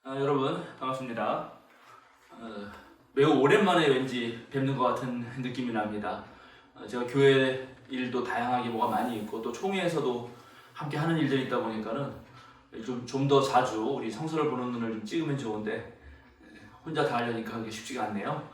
여러분 반갑습니다. 매우 오랜만에 왠지 뵙는 것 같은 느낌이 납니다. 제가 교회 일도 다양하게 뭐가 많이 있고 또 총회에서도 함께 하는 일들이 있다 보니까는 좀 더 자주 우리 성서를 보는 눈을 좀 찍으면 좋은데 혼자 다 하려니까 그게 쉽지가 않네요.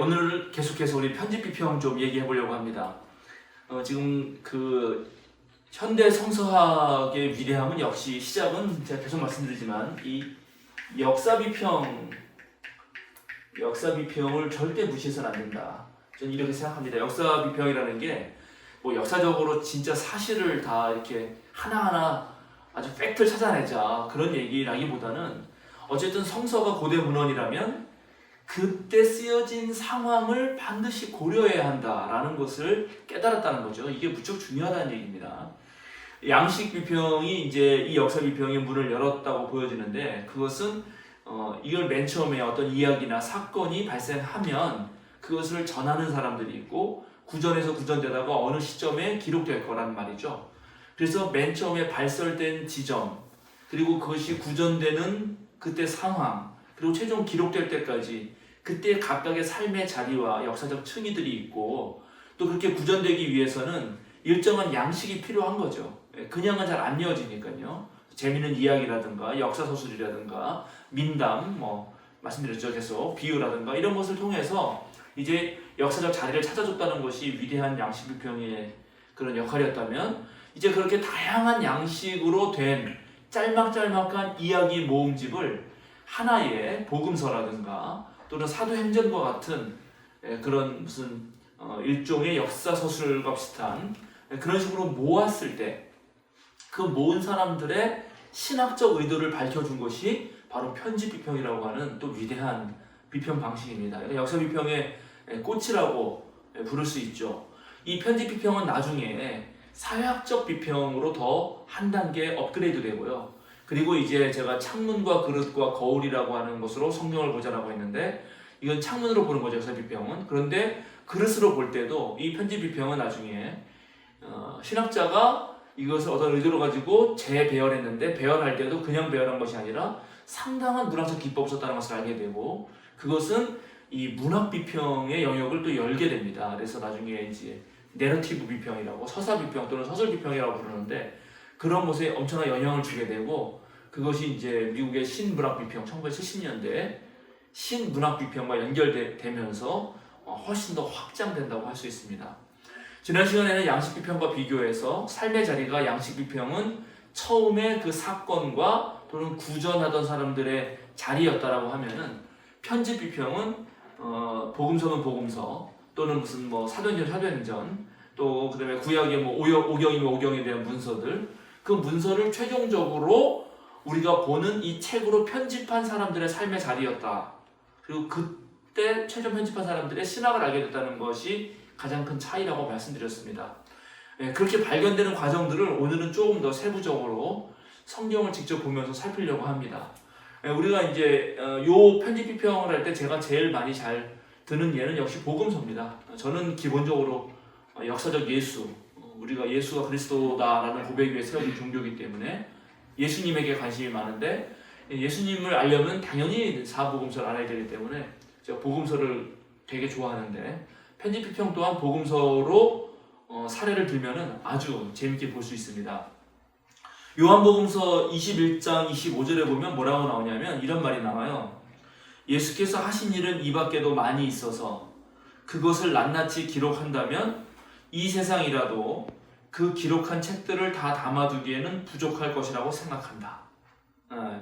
오늘 계속해서 우리 편집 비평 좀 얘기해 보려고 합니다. 지금 그 현대 성서학의 위대함은 역시 시작은 제가 계속 말씀드리지만 이 역사 비평을 절대 무시해서는 안 된다. 저는 이렇게 생각합니다. 역사 비평이라는 게 뭐 역사적으로 진짜 사실을 다 이렇게 하나하나 아주 팩트를 찾아내자 그런 얘기라기보다는 어쨌든 성서가 고대 문헌이라면 그때 쓰여진 상황을 반드시 고려해야 한다라는 것을 깨달았다는 거죠. 이게 무척 중요하다는 얘기입니다. 양식 비평이 이제 이 역사 비평의 문을 열었다고 보여지는데 그것은 이걸 맨 처음에 어떤 이야기나 사건이 발생하면 그것을 전하는 사람들이 있고 구전에서 구전되다가 어느 시점에 기록될 거란 말이죠. 그래서 맨 처음에 발설된 지점 그리고 그것이 구전되는 그때 상황 그리고 최종 기록될 때까지 그때 각각의 삶의 자리와 역사적 층위들이 있고 또 그렇게 구전되기 위해서는 일정한 양식이 필요한 거죠. 그냥은 잘 안 이어지니까요. 재미있는 이야기라든가 역사서술이라든가 민담 말씀드렸죠. 계속 비유라든가 이런 것을 통해서 이제 역사적 자리를 찾아줬다는 것이 위대한 양식 비평의 그런 역할이었다면 이제 그렇게 다양한 양식으로 된 짤막짤막한 이야기 모음집을 하나의 복음서라든가 또는 사도행전과 같은 그런 무슨 일종의 역사서술과 비슷한 그런 식으로 모았을 때 그 모은 사람들의 신학적 의도를 밝혀준 것이 바로 편집 비평이라고 하는 또 위대한 비평 방식입니다. 역사 비평의 꽃이라고 부를 수 있죠. 이 편집 비평은 나중에 사회학적 비평으로 더 한 단계 업그레이드 되고요. 그리고 이제 제가 창문과 그릇과 거울이라고 하는 것으로 성경을 보자라고 했는데 이건 창문으로 보는 거죠. 역사 비평은. 그런데 그릇으로 볼 때도 이 편집 비평은 나중에 신학자가 이것을 어떤 의도로 가지고 재배열했는데 배열할 때도 그냥 배열한 것이 아니라 상당한 문학적 기법을 썼다는 것을 알게 되고 그것은 이 문학 비평의 영역을 또 열게 됩니다. 그래서 나중에 이제 내러티브 비평이라고 서사 비평 또는 서술 비평이라고 부르는데 그런 것에 엄청난 영향을 주게 되고 그것이 이제 미국의 신문학 비평 1970년대 신문학 비평과 연결되면서 훨씬 더 확장된다고 할 수 있습니다. 지난 시간에는 양식 비평과 비교해서 삶의 자리가 양식 비평은 처음에 그 사건과 또는 구전하던 사람들의 자리였다라고 하면은 편집 비평은 복음서는 복음서 또는 무슨 사도행전 또 그다음에 구약의 오경이면 오경에 대한 문서들 그 문서를 최종적으로 우리가 보는 이 책으로 편집한 사람들의 삶의 자리였다. 그리고 그때 최종 편집한 사람들의 신학을 알게 됐다는 것이 가장 큰 차이라고 말씀드렸습니다. 그렇게 발견되는 과정들을 오늘은 조금 더 세부적으로 성경을 직접 보면서 살피려고 합니다. 우리가 이제 요 편집 비평을 할 때 제가 제일 많이 잘 드는 예는 역시 복음서입니다. 저는 기본적으로 역사적 예수, 우리가 예수가 그리스도다라는 고백 위에 세워진 종교이기 때문에 예수님에게 관심이 많은데 예수님을 알려면 당연히 사복음서를 알아야 되기 때문에 제가 복음서를 되게 좋아하는데 편집 비평 또한 복음서로 사례를 들면은 아주 재밌게 볼 수 있습니다. 요한복음서 21장 25절에 보면 뭐라고 나오냐면 이런 말이 나와요. 예수께서 하신 일은 이 밖에도 많이 있어서 그것을 낱낱이 기록한다면 이 세상이라도 그 기록한 책들을 다 담아두기에는 부족할 것이라고 생각한다.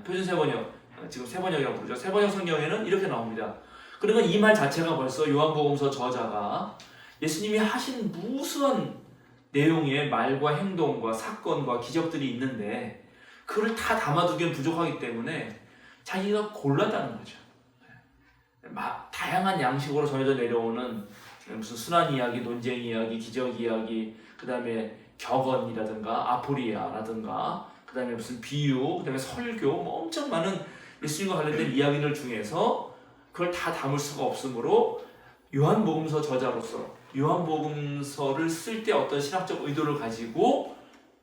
표준 세번역, 지금 세번역이라고 부르죠. 세번역 성경에는 이렇게 나옵니다. 그러면 이 말 자체가 벌써 요한복음서 저자가 예수님이 하신 무수한 내용의 말과 행동과 사건과 기적들이 있는데 그걸 다 담아두기엔 부족하기 때문에 자기가 골랐다는 거죠. 다양한 양식으로 전해져 내려오는 무슨 순환 이야기, 논쟁 이야기, 기적 이야기, 그 다음에 격언이라든가 아포리아라든가 그 다음에 무슨 비유, 그 다음에 설교 엄청 많은 예수님과 관련된 이야기들 중에서 그걸 다 담을 수가 없으므로 요한복음서 저자로서 요한복음서를 쓸 때 어떤 신학적 의도를 가지고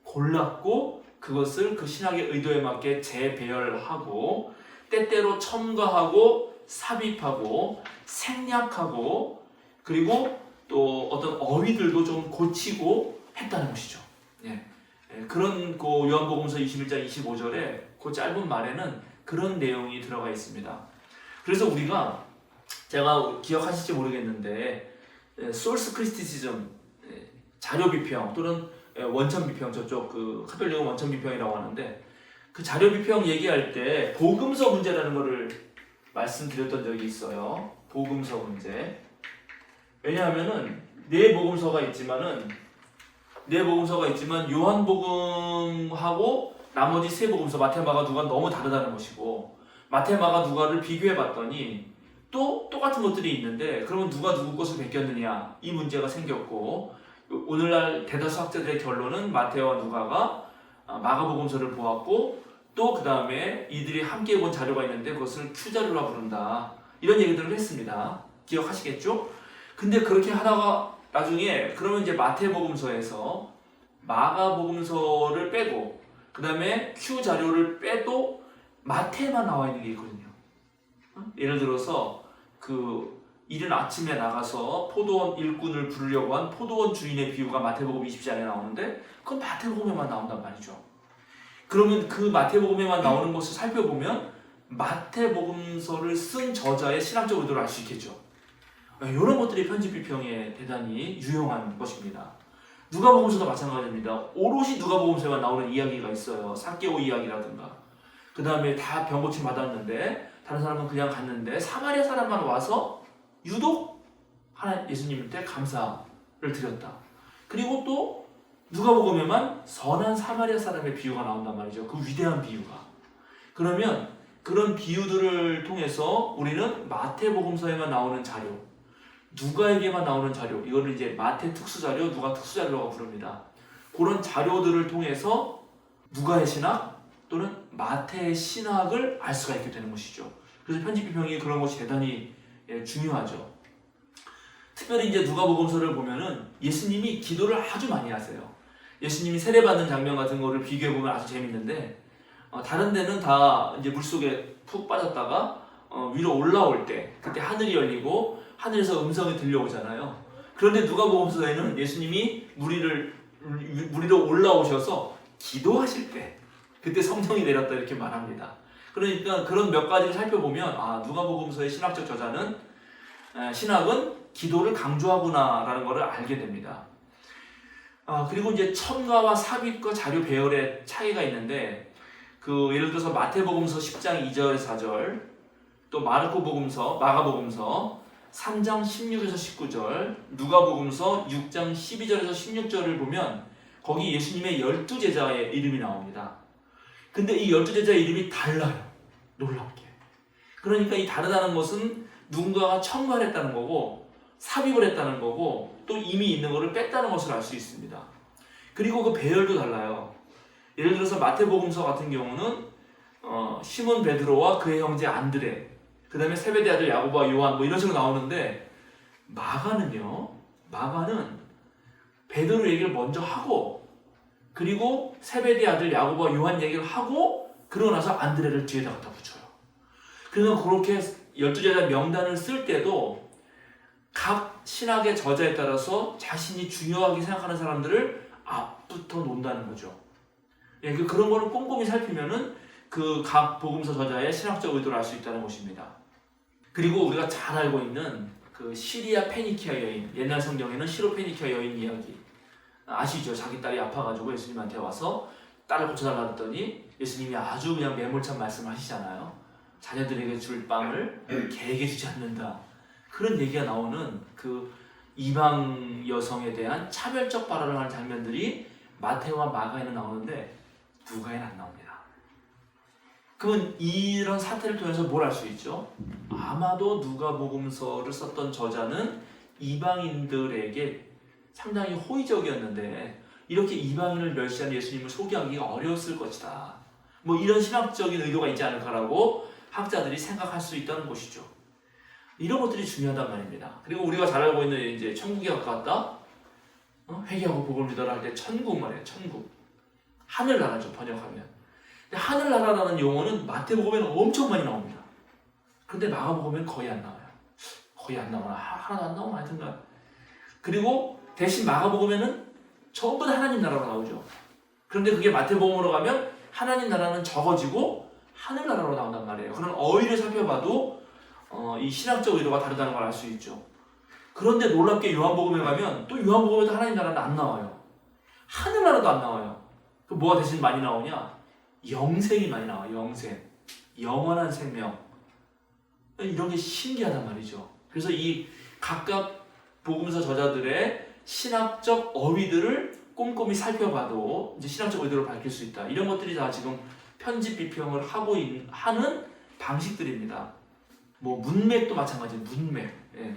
골랐고 그것을 그 신학의 의도에 맞게 재배열하고 때때로 첨가하고 삽입하고 생략하고 그리고 또 어떤 어휘들도 좀 고치고 했다는 것이죠. 예. 그런 요한복음서 21장 25절에 그 짧은 말에는 그런 내용이 들어가 있습니다. 그래서 우리가 제가 기억하실지 모르겠는데 소스 크리티시즘 자료 비평 또는 원천 비평 저쪽 그 카톨릭은 원천 비평이라고 하는데 그 자료 비평 얘기할 때 복음서 문제라는 것을 말씀드렸던 적이 있어요. 복음서 문제. 왜냐하면은 네 복음서가 있지만 요한복음하고 나머지 세 복음서 마태, 마가, 누가 너무 다르다는 것이고 마태, 마가, 누가를 비교해 봤더니 또 똑같은 것들이 있는데 그러면 누가 누구 것을 베꼈느냐 이 문제가 생겼고 오늘날 대다수 학자들의 결론은 마태와 누가가 마가복음서를 보았고 또 그 다음에 이들이 함께 본 자료가 있는데 그것을 Q자료라 부른다 이런 얘기들을 했습니다. 기억하시겠죠? 근데 그렇게 하다가 나중에 그러면 이제 마태복음서에서 마가복음서를 빼고 그 다음에 Q자료를 빼도 마태만 나와 있는 게 있거든요. 예를 들어서 이른 아침에 나가서 포도원 일꾼을 부르려고 한 포도원 주인의 비유가 마태복음 20장에 나오는데 그건 마태복음에만 나온단 말이죠. 그러면 그 마태복음에만 나오는 것을 살펴보면 마태복음서를 쓴 저자의 신학적 의도를 알 수 있겠죠. 이런 것들이 편집 비평에 대단히 유용한 것입니다. 누가복음서도 마찬가지입니다. 오롯이 누가복음서에만 나오는 이야기가 있어요. 삭개오 이야기라든가. 그 다음에 다 병고침 받았는데 다른 사람은 그냥 갔는데 사마리아 사람만 와서 유독 예수님한테 감사를 드렸다. 그리고 또 누가복음에만 선한 사마리아 사람의 비유가 나온단 말이죠. 그 위대한 비유가. 그러면 그런 비유들을 통해서 우리는 마태복음서에만 나오는 자료, 누가에게만 나오는 자료, 이거를 이제 마태 특수자료, 누가 특수자료라고 부릅니다. 그런 자료들을 통해서 누가의 신학 또는 마태의 신학을 알 수가 있게 되는 것이죠. 그래서 편집 비평이 그런 것이 대단히 중요하죠. 특별히 이제 누가복음서를 보면은 예수님이 기도를 아주 많이 하세요. 예수님이 세례받는 장면 같은 거를 비교해 보면 아주 재밌는데 다른 데는 다 이제 물속에 푹 빠졌다가 위로 올라올 때 그때 하늘이 열리고 하늘에서 음성이 들려오잖아요. 그런데 누가복음서에는 예수님이 무리로 올라오셔서 기도하실 때 그때 성령이 내렸다 이렇게 말합니다. 그러니까 그런 몇 가지를 살펴보면 누가복음서의 신학적 저자는 신학은 기도를 강조하구나라는 것을 알게 됩니다. 그리고 이제 첨가와 삽입과 자료 배열의 차이가 있는데 예를 들어서 마태복음서 10장 2절 4절 또 마가복음서 3장 16에서 19절 누가복음서 6장 12절에서 16절을 보면 거기 예수님의 12제자의 이름이 나옵니다. 근데 이 12제자의 이름이 달라요. 놀랍게. 그러니까 이 다르다는 것은 누군가가 첨가를 했다는 거고 삽입을 했다는 거고 또 이미 있는 것을 뺐다는 것을 알 수 있습니다. 그리고 그 배열도 달라요. 예를 들어서 마태복음서 같은 경우는 시몬 베드로와 그의 형제 안드레 그 다음에 세베대 아들 야고보와 요한 이런 식으로 나오는데 마가는 베드로 얘기를 먼저 하고 그리고 세베대 아들 야고보와 요한 얘기를 하고 그러고 나서 안드레를 뒤에다 갖다 붙여요. 그래서 그렇게 12제자 명단을 쓸 때도 각 신학의 저자에 따라서 자신이 중요하게 생각하는 사람들을 앞부터 놓는다는 거죠. 그런 거를 꼼꼼히 살피면은 그 각 복음서 저자의 신학적 의도를 알 수 있다는 것입니다. 그리고 우리가 잘 알고 있는 그 시리아 페니키아 여인, 옛날 성경에는 시로 페니키아 여인 이야기 아시죠? 자기 딸이 아파가지고 예수님한테 와서 딸을 고쳐달라 했더니 예수님이 아주 그냥 매몰찬 말씀을 하시잖아요. 자녀들에게 줄 빵을 개에게 주지 않는다. 그런 얘기가 나오는 그 이방 여성에 대한 차별적 발언을 하는 장면들이 마태와 마가에는 나오는데 누가에는 안 나옵니다. 그러면 이런 사태를 통해서 뭘 알 수 있죠? 아마도 누가복음서를 썼던 저자는 이방인들에게 상당히 호의적이었는데 이렇게 이방인을 멸시한 예수님을 소개하기가 어려웠을 것이다. 이런 신학적인 의도가 있지 않을까라고 학자들이 생각할 수 있다는 것이죠. 이런 것들이 중요하단 말입니다. 그리고 우리가 잘 알고 있는 이제 천국에 가까웠다. 회개하고 복을 믿어라 할 때 천국 말이에요. 천국. 하늘나라죠, 번역하면. 근데 하늘나라라는 용어는 마태복음에는 엄청 많이 나옵니다. 그런데 마가복음에는 거의 안 나와요. 거의 안 나오나? 하나도 안 나오나? 하여튼간. 그리고 대신 마가복음에는 전부 다 하나님 나라로 나오죠. 그런데 그게 마태복음으로 가면 하나님 나라는 적어지고 하늘나라로 나온단 말이에요. 그런 어휘를 살펴봐도 이 신학적 의도가 다르다는 걸 알 수 있죠. 그런데 놀랍게 요한복음에 가면 또 요한복음에도 하나님 나라는 안 나와요. 하늘나라도 안 나와요. 그 뭐가 대신 많이 나오냐? 영생이 많이 나와요. 영생. 영원한 생명. 이런 게 신기하단 말이죠. 그래서 이 각각 복음서 저자들의 신학적 어휘들을 꼼꼼히 살펴봐도 이제 신학적 의도를 밝힐 수 있다. 이런 것들이 다 지금 편집 비평을 하는 방식들입니다. 뭐 문맥도 마찬가지예요. 문맥. 예.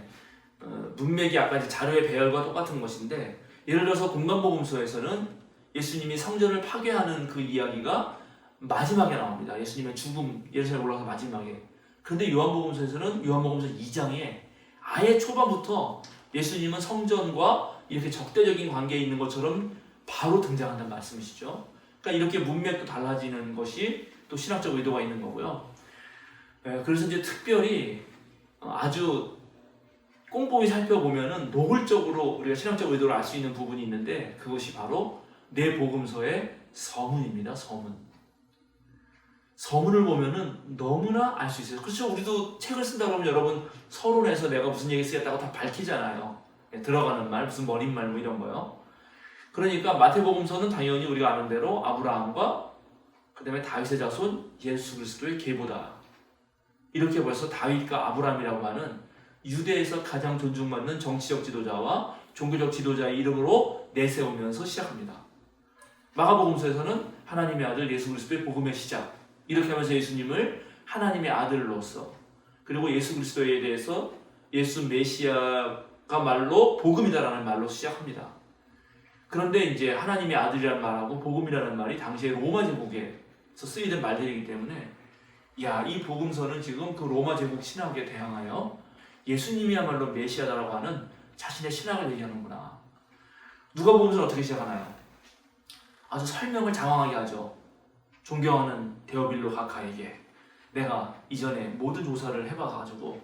문맥이 아까 이제 자료의 배열과 똑같은 것인데, 예를 들어서 공간복음서에서는 예수님이 성전을 파괴하는 그 이야기가 마지막에 나옵니다. 예수님의 죽음, 예루살렘 올라가서 마지막에. 그런데 요한복음서에서는 요한복음서 2장에 아예 초반부터 예수님은 성전과 이렇게 적대적인 관계에 있는 것처럼 바로 등장한다는 말씀이시죠. 그러니까 이렇게 문맥도 달라지는 것이 또 신학적 의도가 있는 거고요. 그래서 이제 특별히 아주 꼼꼼히 살펴보면은 노골적으로 우리가 신학적 의도를 알 수 있는 부분이 있는데, 그것이 바로 네 복음서의 서문입니다. 서문을 보면은 너무나 알 수 있어요. 그렇죠? 우리도 책을 쓴다 그러면 여러분 서론에서 내가 무슨 얘기 쓰겠다고 다 밝히잖아요. 들어가는 말, 무슨 머릿말 뭐 이런 거요. 그러니까 마태복음서는 당연히 우리가 아는 대로 아브라함과 그 다음에 다윗의 자손 예수 그리스도의 계보다. 이렇게 벌써 다윗과 아브라함이라고 하는 유대에서 가장 존중받는 정치적 지도자와 종교적 지도자의 이름으로 내세우면서 시작합니다. 마가복음서에서는 하나님의 아들 예수 그리스도의 복음의 시작, 이렇게 하면서 예수님을 하나님의 아들로서, 그리고 예수 그리스도에 대해서 예수 메시아가 말로 복음이다라는 말로 시작합니다. 그런데 이제 하나님의 아들이라는 말하고 복음이라는 말이 당시에 로마 제국에서 쓰이던 말들이기 때문에 이 복음서는 지금 그 로마 제국 신학에 대항하여 예수님이야말로 메시아다라고 하는 자신의 신학을 얘기하는구나. 누가복음서는 어떻게 시작하나요? 아주 설명을 장황하게 하죠. 존경하는 데오빌로 가카에게 내가 이전에 모든 조사를 해봐가지고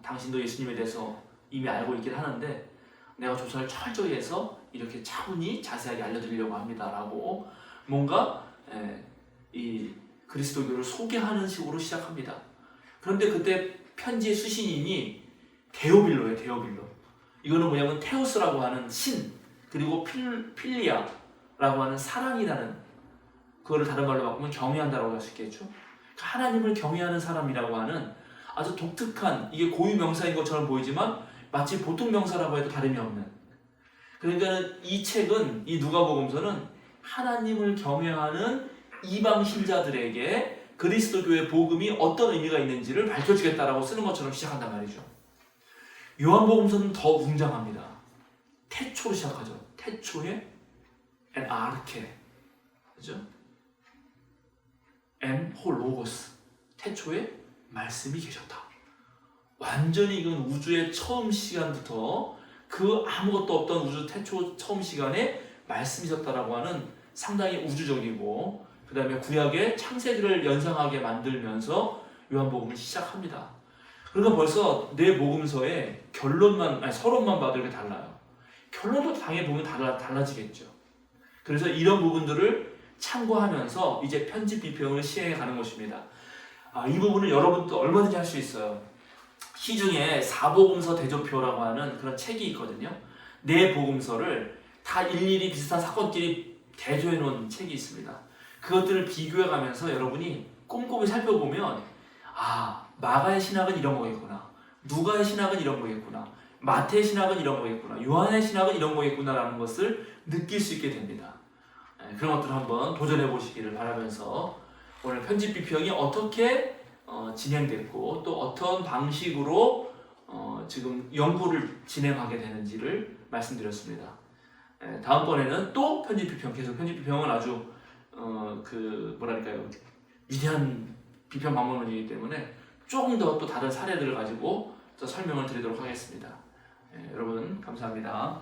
당신도 예수님에 대해서 이미 알고 있긴 하는데 내가 조사를 철저히 해서 이렇게 차분히 자세하게 알려드리려고 합니다라고 뭔가 이 그리스도교를 소개하는 식으로 시작합니다. 그런데 그때 편지의 수신인이 데오빌로예요. 데오빌로. 이거는 뭐냐면 테오스라고 하는 신, 그리고 필리아라고 하는 사랑이라는, 그거를 다른 말로 바꾸면 경외한다라고 할 수 있겠죠. 하나님을 경외하는 사람이라고 하는 아주 독특한, 이게 고유 명사인 것처럼 보이지만 마치 보통 명사라고 해도 다름이 없는. 그러니까 이 책은, 이 누가복음서는 하나님을 경외하는 이방 신자들에게 그리스도교의 복음이 어떤 의미가 있는지를 밝혀주겠다라고 쓰는 것처럼 시작한단 말이죠. 요한복음서는 더 웅장합니다. 태초로 시작하죠. 태초에 엔 아르케, 그죠? 엔 호 로고스, 태초에 말씀이 계셨다. 완전히 이건 우주의 처음 시간부터 그 아무것도 없던 우주 태초 처음 시간에 말씀이셨다라고 하는 상당히 우주적이고, 그 다음에 구약의 창세기를 연상하게 만들면서 요한복음을 시작합니다. 그러니까 벌써 네 복음서의 서론만 봐도 이렇게 달라요. 결론도 당연히 보면 달라지겠죠. 그래서 이런 부분들을 참고하면서 이제 편집 비평을 시행해 가는 것입니다. 이 부분은 여러분도 얼마든지 할 수 있어요. 시중에 사복음서 대조표라고 하는 그런 책이 있거든요. 네 복음서를 다 일일이 비슷한 사건끼리 대조해 놓은 책이 있습니다. 그것들을 비교해 가면서 여러분이 꼼꼼히 살펴보면 마가의 신학은 이런 거겠구나, 누가의 신학은 이런 거겠구나, 마태의 신학은 이런 거겠구나, 요한의 신학은 이런 거겠구나 라는 것을 느낄 수 있게 됩니다. 그런 것들을 한번 도전해 보시기를 바라면서 오늘 편집 비평이 어떻게 진행됐고 또 어떤 방식으로 지금 연구를 진행하게 되는지를 말씀드렸습니다. 다음번에는 또 편집 비평, 계속 편집 비평은 아주 위대한 비평 방법론이기 때문에 조금 더 또 다른 사례들을 가지고 또 설명을 드리도록 하겠습니다. 여러분 감사합니다.